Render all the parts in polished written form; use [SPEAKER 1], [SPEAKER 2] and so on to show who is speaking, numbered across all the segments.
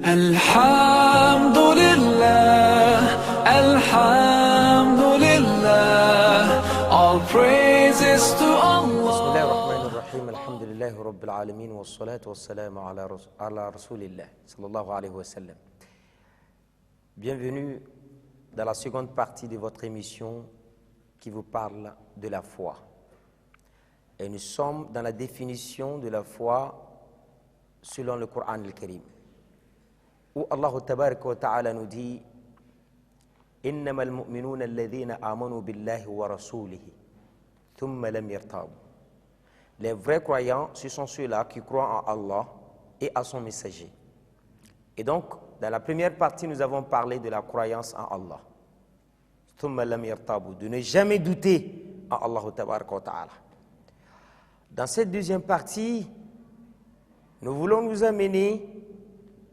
[SPEAKER 1] Alhamdulillah, Alhamdulillah, all praises to Allah.
[SPEAKER 2] Bismillahirrahmanirrahim, alhamdulillahi rabbil alamin, wassalatu wassalamu ala rasulillah, sallallahu alayhi wa sallam. Bienvenue dans la seconde partie de votre émission qui vous parle de la foi. Et nous sommes dans la définition de la foi selon le Coran al-Karim, où Allah tabaraka wa ta'ala nous dit إنما المؤمنون الذين آمنوا بالله ورسوله ثم لم يرتابوا. Les vrais croyants, ce sont ceux-là qui croient en Allah et à son messager. Et donc, dans la première partie, nous avons parlé de la croyance en Allah. ثم لم يرتابوا, de ne jamais douter en Allah tabaraka wa ta'ala. Dans cette deuxième partie, nous voulons nous amener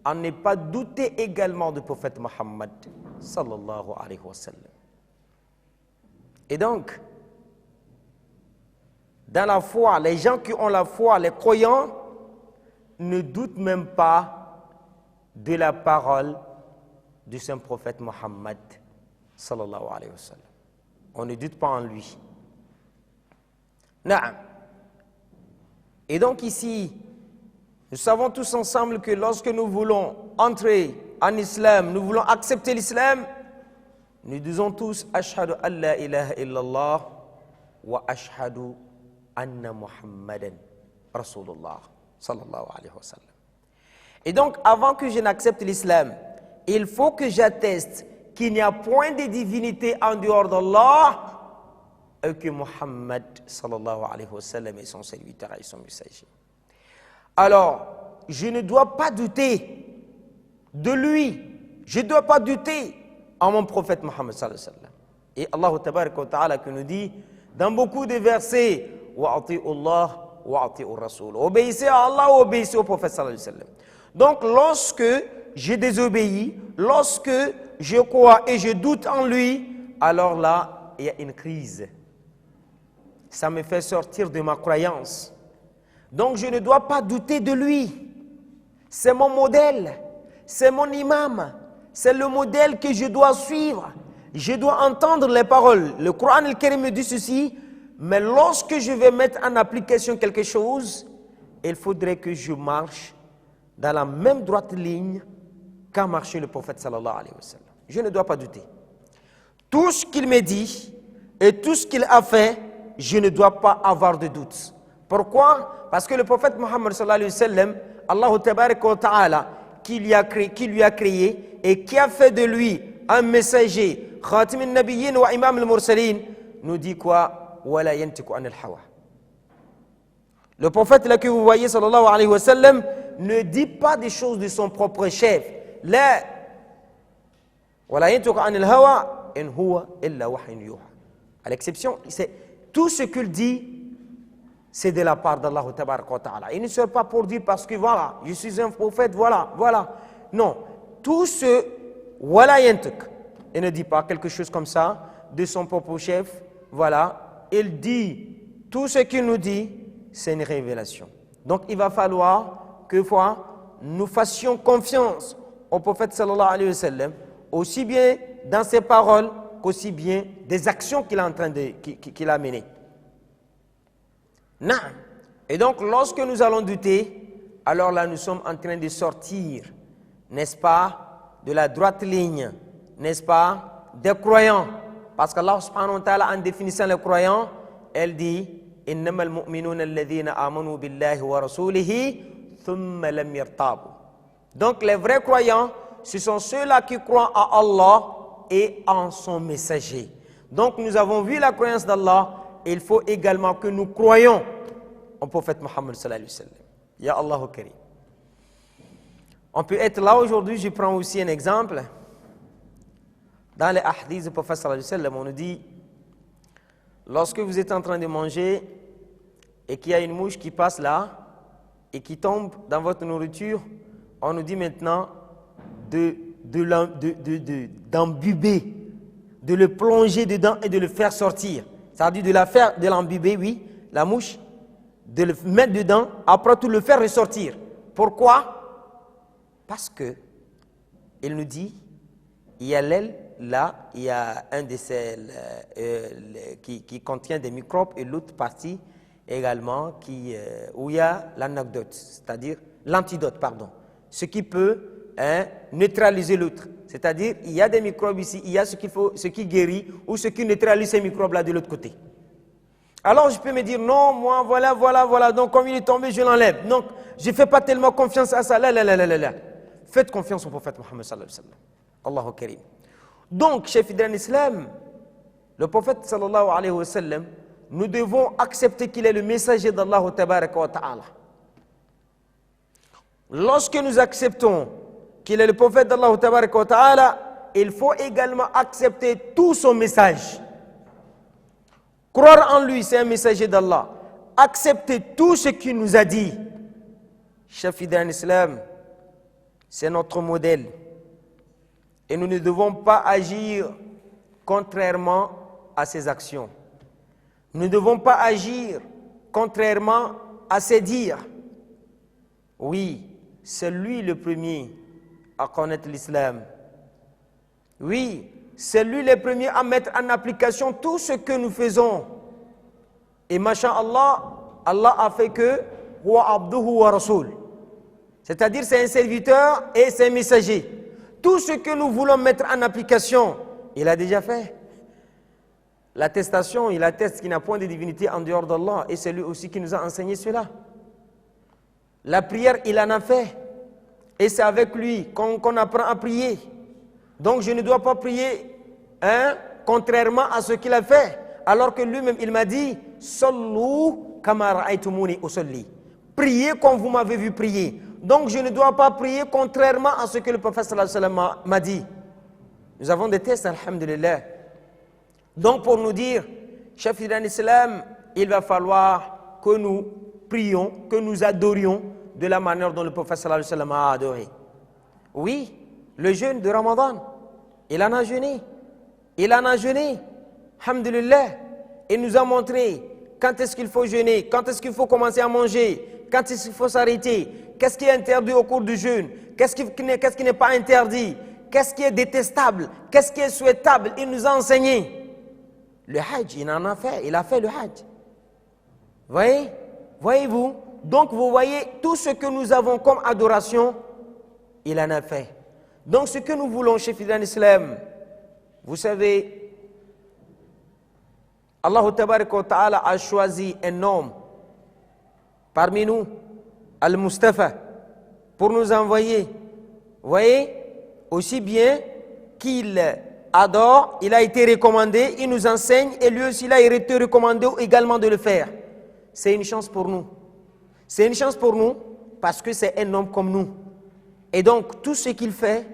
[SPEAKER 2] à ne pas douter également du prophète Mohammed sallallahu alayhi wa sallam. Et donc, dans la foi, les gens qui ont la foi, les croyants, ne doutent même pas de la parole du saint prophète Mohammed sallallahu alayhi wa sallam. On ne doute pas en lui. Naam. Et donc ici, nous savons tous ensemble que lorsque nous voulons entrer en islam, nous voulons accepter l'islam, nous disons tous ashhadu an la ilaha illallah wa ashhadu anna muhammadan rasulullah sallallahu alayhi wa sallam. Et donc avant que je n'accepte l'islam, il faut que j'atteste qu'il n'y a point de divinité en dehors d'Allah et que Muhammad sallallahu alayhi wa sallam est son serviteur et son messager. Alors, je ne dois pas douter de lui. Je ne dois pas douter en mon prophète Muhammad sallallahu alayhi wa sallam. Et Allah tabaraka wa ta'ala qui nous dit dans beaucoup de versets wa'ati'u Allah wa'ati'u Rasul. Obéissez à Allah ou obéissez au prophète sallallahu alayhi wa sallam. Donc, lorsque je désobéis, lorsque je crois et je doute en lui, alors là, il y a une crise. Ça me fait sortir de ma croyance. Donc je ne dois pas douter de lui. C'est mon modèle, c'est mon imam, c'est le modèle que je dois suivre. Je dois entendre les paroles. Le Coran al-Karim me dit ceci, mais lorsque je vais mettre en application quelque chose, il faudrait que je marche dans la même droite ligne qu'a marché le prophète sallallahu alayhi wa sallam. Je ne dois pas douter. Tout ce qu'il me dit et tout ce qu'il a fait, je ne dois pas avoir de doute. Pourquoi? Parce que le prophète Mohammed sallallahu alayhi wa sallam, Allah tabaraka wa ta'ala, qui lui a créé et qui a fait de lui un messager, Khatim al-Nabiyyin wa Imam al-Mursalin, nous dit quoi? Wala yantiku anil hawa. Le prophète là que vous voyez sallallahu alayhi wa sallam ne dit pas des choses de son propre chef. La wala yantiku anil hawa in huwa illa wahyun yuha. À l'exception, c'est tout ce qu'il dit, c'est de la part d'Allah tabaraka wa ta'ala. Il ne sert pas pour dire parce que voilà, je suis un prophète, voilà. Non, tout ce wala yantuk, il ne dit pas quelque chose comme ça de son propre chef, voilà. Il dit, tout ce qu'il nous dit, c'est une révélation. Donc il va falloir que nous fassions confiance au prophète sallallahu alayhi wa sallam, aussi bien dans ses paroles qu'aussi bien des actions qu'il est en train qu'il a menées. Non. Et donc, lorsque nous allons douter, alors là, nous sommes en train de sortir, n'est-ce pas, de la droite ligne, n'est-ce pas, des croyants. Parce qu'Allah subhanahu wa ta'ala, en définissant les croyants, elle dit « Innama al-mu'minuna alladhina amanu billahi wa rasulihi thumma lam yartabu » Donc, les vrais croyants, ce sont ceux-là qui croient en Allah et en son messager. Donc, nous avons vu la croyance d'Allah. Il faut également que nous croyions au prophète Mohammed sallallahu alayhi wa sallam. Ya Allahu Karim. On peut être là aujourd'hui, je prends aussi un exemple. Dans les hadiths du prophète sallallahu alayhi wa sallam, on nous dit, lorsque vous êtes en train de manger et qu'il y a une mouche qui passe là et qui tombe dans votre nourriture, on nous dit maintenant d'embuber, de le plonger dedans et de le faire sortir. Ça veut dire de l'embuber, oui, la mouche, de le mettre dedans, après tout le faire ressortir. Pourquoi? Parce que il nous dit, il y a l'aile, là, il y a un de ces qui contient des microbes et l'autre partie également où il y a l'anecdote, c'est-à-dire l'antidote, pardon. Ce qui peut neutraliser l'autre. C'est-à-dire, il y a des microbes ici, il y a ce qui guérit ou ce qui neutralise ces microbes-là de l'autre côté. Alors, je peux me dire, non, moi, voilà, donc comme il est tombé, je l'enlève. Donc, je ne fais pas tellement confiance à ça. Là. Faites confiance au prophète Mohammed sallallahu alayhi wa sallam. Allahu karim. Donc, chers fidèles en islam, le prophète sallallahu alayhi wa sallam, nous devons accepter qu'il est le messager d'Allah tabaraka wa ta'ala. Lorsque nous acceptons qu'il est le prophète d'Allah tabaraka wa ta'ala, il faut également accepter tout son message. Croire en lui, c'est un messager d'Allah. Accepter tout ce qu'il nous a dit. Chers fidèles en islam, c'est notre modèle. Et nous ne devons pas agir contrairement à ses actions. Nous ne devons pas agir contrairement à ses dires. Oui, c'est lui le premier à connaître l'islam. Oui, c'est lui le premier à mettre en application tout ce que nous faisons. Et masha'Allah, Allah a fait que huwa abduhu wa rasoul. C'est-à-dire c'est un serviteur et c'est un messager. Tout ce que nous voulons mettre en application, il a déjà fait. L'attestation, il atteste qu'il n'y a point de divinité en dehors d'Allah et c'est lui aussi qui nous a enseigné cela. La prière, il en a fait. Et c'est avec lui qu'on apprend à prier. Donc je ne dois pas prier contrairement à ce qu'il a fait. Alors que lui-même, il m'a dit « Sallu kama ra'aytumuni usalli » Priez comme vous m'avez vu prier. Donc je ne dois pas prier contrairement à ce que le prophète sallallahu alayhi wa sallam m'a dit. Nous avons des tests, alhamdulillah. Donc pour nous dire, chers fidèles en islam, il va falloir que nous prions, que nous adorions de la manière dont le prophète sallallahu alayhi wa sallam a adoré. Oui, le jeûne de Ramadan, il en a jeûné. Il en a jeûné, alhamdulillah. Il nous a montré quand est-ce qu'il faut jeûner, quand est-ce qu'il faut commencer à manger, quand est-ce qu'il faut s'arrêter, qu'est-ce qui est interdit au cours du jeûne, qu'est-ce qui n'est pas interdit, qu'est-ce qui est détestable, qu'est-ce qui est souhaitable. Il nous a enseigné. Le hajj, il en a fait, il a fait le hajj. Voyez-vous? Donc vous voyez, tout ce que nous avons comme adoration, il en a fait. Donc ce que nous voulons chez fidèles en islam, vous savez, Allah tabaraka wa ta'ala a choisi un homme parmi nous, Al-Mustafa, pour nous envoyer. Vous voyez, aussi bien qu'il adore, il a été recommandé, il nous enseigne et lui aussi il a été recommandé également de le faire. C'est une chance pour nous. C'est une chance pour nous parce que c'est un homme comme nous. Et donc tout ce qu'il fait,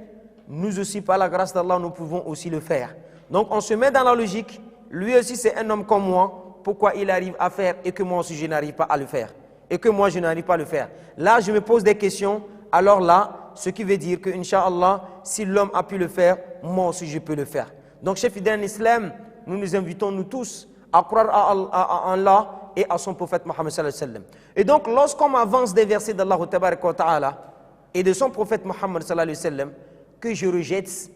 [SPEAKER 2] nous aussi par la grâce d'Allah, nous pouvons aussi le faire. Donc on se met dans la logique, lui aussi c'est un homme comme moi, pourquoi il arrive à faire et que moi aussi je n'arrive pas à le faire. Et que moi je n'arrive pas à le faire. Là je me pose des questions, alors là, ce qui veut dire que Inch'Allah, si l'homme a pu le faire, moi aussi je peux le faire. Donc chers fidèles en islam, nous nous invitons nous tous à croire à Allah et à son prophète Mohammed sallallahu alayhi wa sallam. Et donc lorsqu'on avance des versets d'Allah tabaraka wa ta'ala et de son prophète Mohammed sallallahu alayhi wa sallam, que je rejette,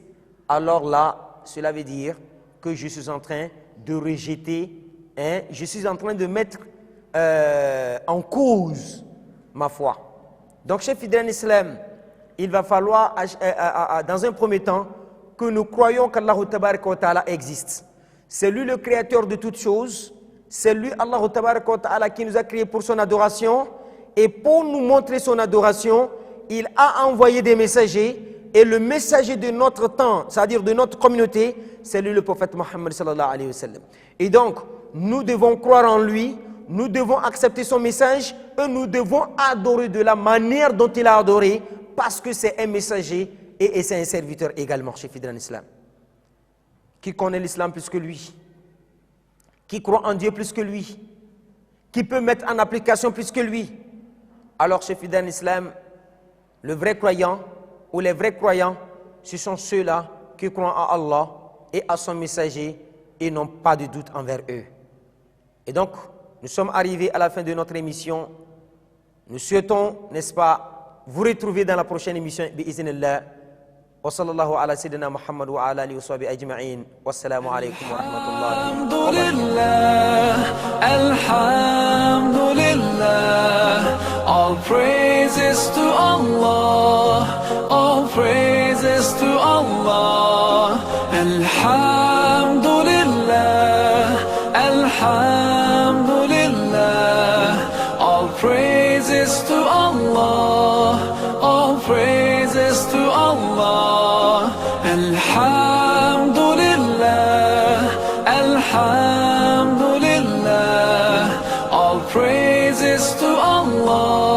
[SPEAKER 2] alors là, cela veut dire que je suis en train de rejeter, je suis en train de mettre en cause ma foi. Donc, chers fidèles en islam, il va falloir, dans un premier temps, que nous croyons qu'Allah tabaraka wa ta'ala existe. C'est lui le créateur de toutes choses. C'est lui, Allah tabaraka wa ta'ala, qui nous a créés pour son adoration. Et pour nous montrer son adoration, il a envoyé des messagers. Et le messager de notre temps, c'est-à-dire de notre communauté, c'est lui le prophète Mohammed sallallahu alayhi wa sallam. Et donc, nous devons croire en lui, nous devons accepter son message et nous devons adorer de la manière dont il a adoré parce que c'est un messager et c'est un serviteur également, chez fidèles en islam. Qui connaît l'islam plus que lui, qui croit en Dieu plus que lui, qui peut mettre en application plus que lui. Alors, chez fidèles en islam, le vrai croyant ou les vrais croyants, ce sont ceux-là qui croient en Allah et à son messager et n'ont pas de doute envers eux. Et donc, nous sommes arrivés à la fin de notre émission. Nous souhaitons, n'est-ce pas, vous retrouver dans la prochaine émission, bi'iznillah. وصلى الله على سيدنا محمد وعلى آله وصحبه أجمعين والسلام عليكم ورحمة الله
[SPEAKER 1] الحمد
[SPEAKER 2] وبركاته.
[SPEAKER 1] لله, Alhamdulillah. All praises to Allah, all praises to Allah. Alhamdulillah, Alhamdulillah. All praises to Allah, all praises to Allah. Alhamdulillah, Alhamdulillah. All praises to Allah.